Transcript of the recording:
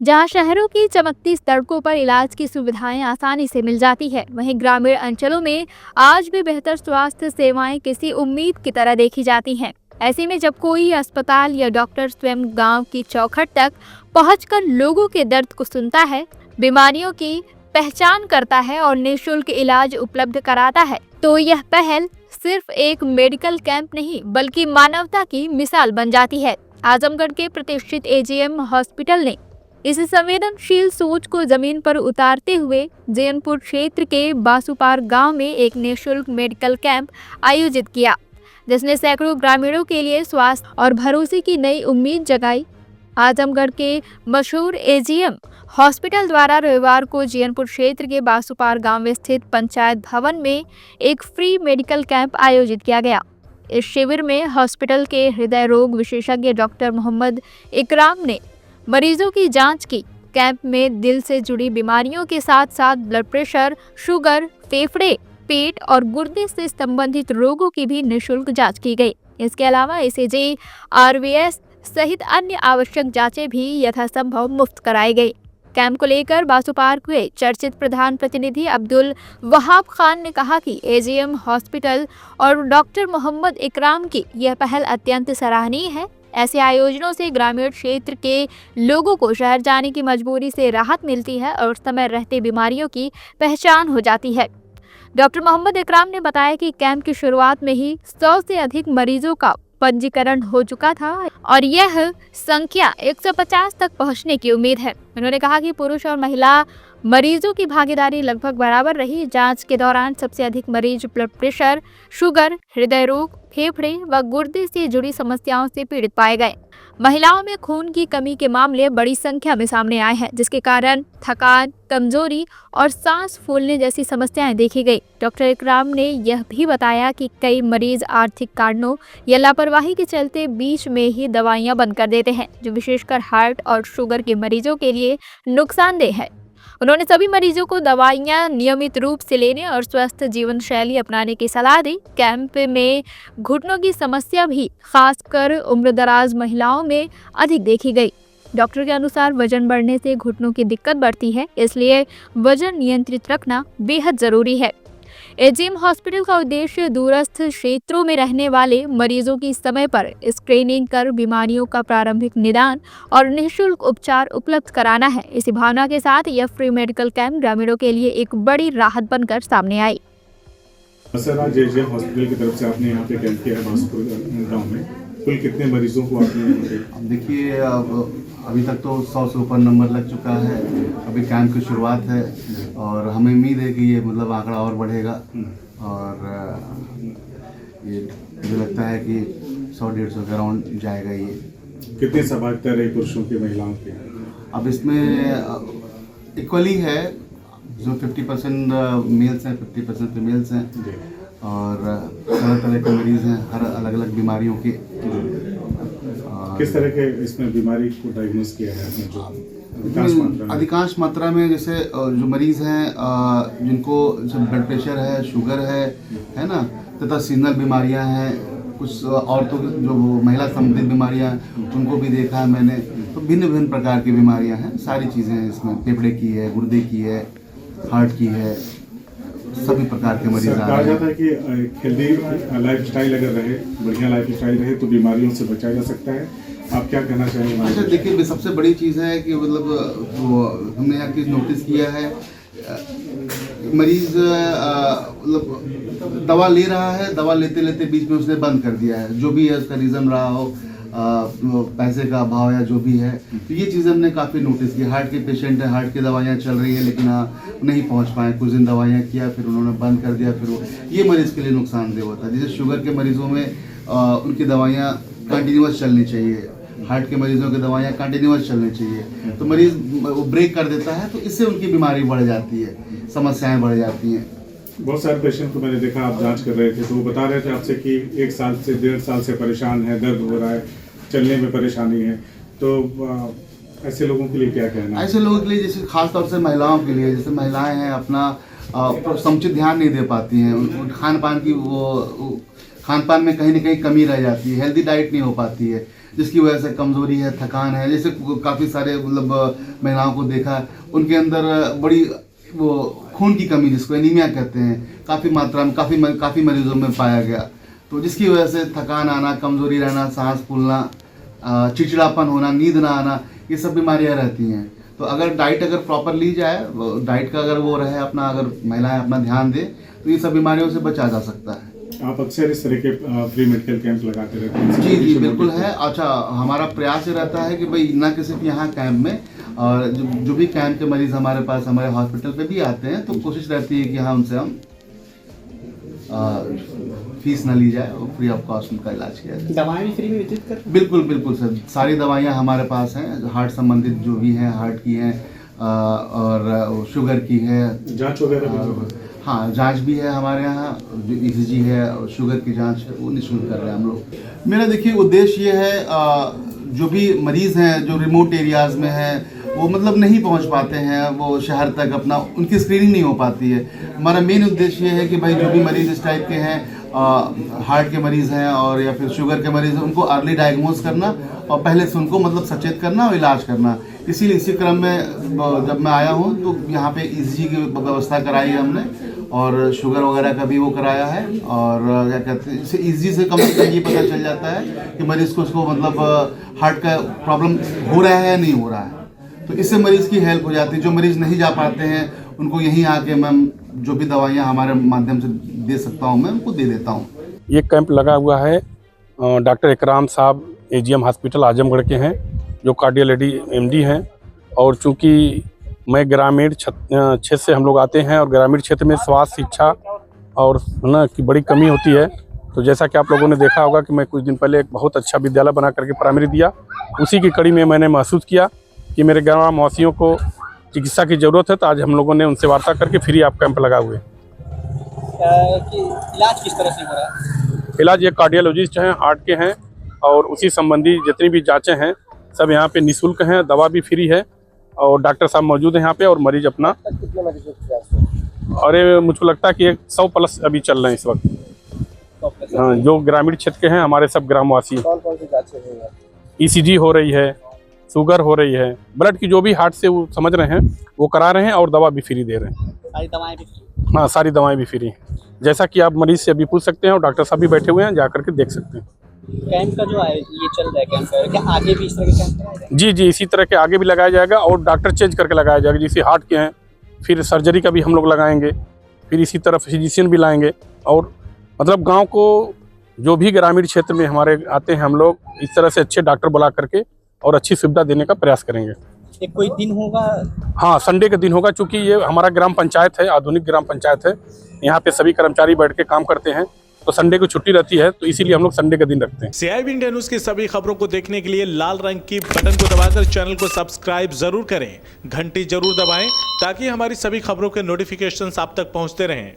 जहां शहरों की चमकती सड़कों पर इलाज की सुविधाएं आसानी से मिल जाती है, वहीं ग्रामीण अंचलों में आज भी बेहतर स्वास्थ्य सेवाएं किसी उम्मीद की तरह देखी जाती हैं। ऐसे में जब कोई अस्पताल या डॉक्टर स्वयं गांव की चौखट तक पहुंचकर लोगों के दर्द को सुनता है, बीमारियों की पहचान करता है और निःशुल्क इलाज उपलब्ध कराता है, तो यह पहल सिर्फ एक मेडिकल कैंप नहीं बल्कि मानवता की मिसाल बन जाती है। आजमगढ़ के प्रतिष्ठित एजीएम हॉस्पिटल ने इस संवेदनशील सोच को जमीन पर उतारते हुए जैनपुर क्षेत्र के बासुपार गांव में एक निःशुल्क मेडिकल कैंप आयोजित किया, जिसने सैकड़ों ग्रामीणों के लिए स्वास्थ्य और भरोसे की नई उम्मीद जगाई। आजमगढ़ के मशहूर एजीएम हॉस्पिटल द्वारा रविवार को जैनपुर क्षेत्र के बासुपार गांव में स्थित पंचायत भवन में एक फ्री मेडिकल कैंप आयोजित किया गया। इस शिविर में हॉस्पिटल के हृदय रोग विशेषज्ञ डॉक्टर मोहम्मद इकराम ने मरीजों की जांच की। कैंप में दिल से जुड़ी बीमारियों के साथ साथ ब्लड प्रेशर, शुगर, फेफड़े, पेट और गुर्दे से संबंधित रोगों की भी निःशुल्क जांच की गई। इसके अलावा ईसीजी, आरवीएस सहित अन्य आवश्यक जांचें भी यथासंभव मुफ्त कराई गई। कैंप को लेकर बासुपार के चर्चित प्रधान प्रतिनिधि अब्दुल वहाब खान ने कहा कि एजीएम हॉस्पिटल और डॉक्टर मोहम्मद इकराम की यह पहल अत्यंत सराहनीय है। ऐसे आयोजनों से ग्रामीण क्षेत्र के लोगों को शहर जाने की मजबूरी से राहत मिलती है और समय रहते बीमारियों की पहचान हो जाती है। डॉक्टर मोहम्मद इकराम ने बताया कि कैंप की शुरुआत में ही 100 से अधिक मरीजों का पंजीकरण हो चुका था और यह संख्या 150 तक पहुंचने की उम्मीद है। उन्होंने कहा कि पुरुष और महिला मरीजों की भागीदारी लगभग बराबर रही। जांच के दौरान सबसे अधिक मरीज ब्लड प्रेशर, शुगर, हृदय रोग, फेफड़े व गुर्दे से जुड़ी समस्याओं से पीड़ित पाए गए। महिलाओं में खून की कमी के मामले बड़ी संख्या में सामने आए हैं, जिसके कारण थकान, कमजोरी और सांस फूलने जैसी समस्याएं देखी गई। डॉक्टर इकराम ने यह भी बताया कि कई मरीज आर्थिक कारणों या लापरवाही के चलते बीच में ही दवाइयां बंद कर देते हैं, जो विशेषकर हार्ट और शुगर के मरीजों के लिए नुकसानदेह है। उन्होंने सभी मरीजों को दवाइयां नियमित रूप से लेने और स्वस्थ जीवन शैली अपनाने की सलाह दी। कैंप में घुटनों की समस्या भी खासकर उम्रदराज महिलाओं में अधिक देखी गई। डॉक्टर के अनुसार वजन बढ़ने से घुटनों की दिक्कत बढ़ती है, इसलिए वजन नियंत्रित रखना बेहद जरूरी है। एजीएम हॉस्पिटल का उद्देश्य दूरस्थ क्षेत्रों में रहने वाले मरीजों की समय पर स्क्रीनिंग कर बीमारियों का प्रारंभिक निदान और निःशुल्क उपचार उपलब्ध कराना है। इसी भावना के साथ यह फ्री मेडिकल कैंप ग्रामीणों के लिए एक बड़ी राहत बनकर सामने आई। सर, आज एजीएम हॉस्पिटल की तरफ से आपने यहाँ पे कैंप किया है बासुपुर गाँव में, कुल कितने मरीजों को आपने? देखिए, अभी तक तो 100 से ऊपर नंबर लग चुका है। अभी कैंप की शुरुआत है और हमें उम्मीद है कि ये मतलब आंकड़ा और बढ़ेगा और ये मुझे लगता है कि 100-150 के अराउंड जाएगा। ये कितनी सहभागिता रही पुरुषों की, महिलाओं की? अब इसमें इक्वली है, जो 50% मेल्स हैं, 50% फीमेल्स हैं और तरह तरह के मरीज हैं, हर अलग अलग बीमारियों के। किस तरह के इसमें बीमारी को डायग्नोस किया है आपने? जो अधिकांश मात्रा में जैसे जो मरीज हैं जिनको ब्लड प्रेशर है, शुगर है ना, तथा सीजनल बीमारियां हैं, कुछ औरतों जो महिला संबंधित बीमारियां हैं उनको भी देखा है मैंने। तो भिन्न भिन्न प्रकार की बीमारियां हैं, सारी चीज़ें हैं इसमें, फेफड़े की है, गुर्दे की है, हार्ट की है, सभी प्रकार के मरीज आ रहे हैं। कहा जाता है कि हेल्दी लाइफ स्टाइल अगर रहे, बढ़िया लाइफ स्टाइल रहे तो बीमारियों से बचा जा सकता है। आप क्या कहना चाहेंगे? अच्छा, देखिए, सबसे बड़ी चीज़ है कि मतलब वो हमने यहाँ चीज़ नोटिस किया है, मरीज मतलब दवा ले रहा है, दवा लेते लेते बीच में उसने बंद कर दिया है, जो भी है उसका रीज़न रहा हो, पैसे का अभाव या जो भी है। तो ये चीज़ हमने काफ़ी नोटिस की। हार्ट के पेशेंट है, हार्ट की दवाइयाँ चल रही है लेकिन नहीं पहुंच पाए, कुछ दिन दवाइयाँ किया फिर उन्होंने बंद कर दिया, फिर वो ये मरीज़ के लिए नुकसानदेह होता है। जैसे शुगर के मरीजों में उनकी दवाइयाँ कंटिन्यूस चलनी चाहिए, हार्ट के मरीजों की दवाइयाँ कंटिन्यूस चलनी चाहिए। तो मरीज़ वो ब्रेक कर देता है तो इससे उनकी बीमारी बढ़ जाती है, समस्याएँ बढ़ जाती हैं। बहुत सारे पेशेंट को मैंने देखा, आप जांच कर रहे थे तो वो बता रहे थे आपसे कि 1 साल से 1.5 साल से परेशान है, दर्द हो रहा है, चलने में परेशानी है। तो ऐसे लोगों के लिए क्या कहना है? ऐसे लोगों के लिए, जैसे खास तौर से महिलाओं के लिए, जैसे महिलाएं हैं अपना समुचित ध्यान नहीं दे पाती हैं, खान पान की वो खान पान में कहीं ना कहीं कमी रह जाती है, हेल्दी डाइट नहीं हो पाती है, जिसकी वजह से कमज़ोरी है, थकान है। जैसे काफ़ी सारे मतलब महिलाओं को देखा, उनके अंदर बड़ी वो खून की कमी, जिसको एनीमिया कहते हैं, काफ़ी मात्रा में काफ़ी मरीजों में पाया गया। तो जिसकी वजह से थकान आना, कमज़ोरी रहना, सांस फूलना, चिड़चिड़ापन होना, नींद ना आना, ये सब बीमारियां रहती हैं। तो अगर डाइट अगर प्रॉपर ली जाए, डाइट का अगर वो रहे अपना, अगर महिलाएं अपना ध्यान दें, तो ये सब बीमारियों से बचा जा सकता है। आप अक्सर इस तरह के फ्री मेडिकल कैंप लगाते रहते हैं? जी बिल्कुल है। अच्छा, हमारा प्रयास ये रहता है कि भाई ना कि सिर्फ यहाँ कैंप में, और जो भी कैंप के मरीज़ हमारे पास हमारे हॉस्पिटल पे भी आते हैं, तो कोशिश रहती है कि हाँ उनसे हम फीस ना ली जाए और फ्री ऑफ कॉस्ट उनका इलाज किया जाए। दवाएं भी फ्री में वितरित कर? बिल्कुल सर, सारी दवाइयाँ हमारे पास हैं, हार्ट संबंधित जो भी हैं, हार्ट की हैं और शुगर की है, जांच वगैरह भी? हाँ, जांच भी है हमारे यहाँ, जो ECG है और शुगर की जांच है, वो निःशुल्क कर रहे हैं हम लोग। मेरा देखिए उद्देश्य ये है, जो भी मरीज़ हैं जो रिमोट एरियाज़ में हैं, वो मतलब नहीं पहुंच पाते हैं वो शहर तक, अपना उनकी स्क्रीनिंग नहीं हो पाती है। हमारा मेन उद्देश्य ये है कि भाई जो भी मरीज़ इस टाइप के हैं, हार्ट के मरीज़ हैं और या फिर शुगर के मरीज़ हैं, उनको अर्ली डायग्नोज करना और पहले से उनको मतलब सचेत करना और इलाज करना। इसीलिए इसी क्रम में जब मैं आया हूँ तो यहाँ पे ECG की व्यवस्था कराई है हमने, और शुगर वगैरह का भी वो कराया है। और क्या कहते हैं, इससे ECG से कम ये पता चल जाता है कि मरीज़ को उसको मतलब हार्ट का प्रॉब्लम हो रहा है या नहीं हो रहा है, तो इससे मरीज़ की हेल्प हो जाती है। जो मरीज़ नहीं जा पाते हैं उनको यहीं आके मैं जो भी दवाइयाँ हमारे माध्यम से दे सकता हूँ मैं उनको दे देता हूँ। ये कैंप लगा हुआ है डॉक्टर इकराम साहब AGM हॉस्पिटल आजमगढ़ के हैं, जो कार्डियोलॉजी MD हैं। और चूँकि मैं ग्रामीण क्षेत्र से हम लोग आते हैं और ग्रामीण क्षेत्र में स्वास्थ्य शिक्षा और ना की बड़ी कमी होती है, तो जैसा कि आप लोगों ने देखा होगा कि मैं कुछ दिन पहले एक बहुत अच्छा विद्यालय बना करके प्राइमरी दिया, उसी की कड़ी में मैंने महसूस किया कि मेरे ग्रामवासियों को चिकित्सा की ज़रूरत है, तो आज हम लोगों ने उनसे वार्ता करके फ्री ऑफ कैंप लगा हुए। कि इलाज किस तरह से हो रहा है? इलाज ये कार्डियोलॉजिस्ट हैं, हार्ट के हैं, और उसी संबंधी जितनी भी जांचें हैं सब यहाँ पे निःशुल्क हैं, दवा भी फ्री है और डॉक्टर साहब मौजूद हैं यहाँ पे, और मरीज अपना। कितने मरीजों की जांच है? और मुझको लगता है कि 100+ अभी चल रहे हैं इस वक्त। हाँ, जो ग्रामीण क्षेत्र के हैं हमारे सब ग्रामवासी। कौन कौन सी जांचें हुई हैं? ECG हो रही है, शुगर हो रही है, ब्लड की जो भी हार्ट से वो समझ रहे हैं वो करा रहे हैं, और दवा भी फ्री दे रहे हैं। सारी दवाएं भी फ्री? हाँ, सारी दवाएं भी फ्री हैं। जैसा कि आप मरीज से अभी पूछ सकते हैं और डॉक्टर साहब भी बैठे हुए हैं, जा करके देख सकते हैं। कैंप का जो है ये चल रहा है कैंप का, क्या आगे भी इस तरह के कैंप लगाए जाएंगे? जी, इसी तरह के आगे भी लगाया जाएगा, और डॉक्टर चेंज करके लगाया जाएगा। जैसे हार्ट के हैं, फिर सर्जरी का भी हम लोग लगाएंगे, फिर इसी तरह फिजिशियन भी लाएंगे। और मतलब गांव को जो भी ग्रामीण क्षेत्र में हमारे आते हैं, हम लोग इस तरह से अच्छे डॉक्टर बुला करके और अच्छी सुविधा देने का प्रयास करेंगे। एक कोई दिन होगा? हाँ, संडे का दिन होगा, चूँकि ये हमारा ग्राम पंचायत है, आधुनिक ग्राम पंचायत है, यहाँ पे सभी कर्मचारी बैठ के काम करते हैं, तो संडे को छुट्टी रहती है, तो इसीलिए हम लोग संडे का दिन रखते हैं। CIB इंडिया न्यूज की सभी खबरों को देखने के लिए लाल रंग की बटन को दबाकर चैनल को सब्सक्राइब जरूर करें, घंटी जरूर दबाएं ताकि हमारी सभी खबरों के नोटिफिकेशंस आप तक पहुंचते रहें।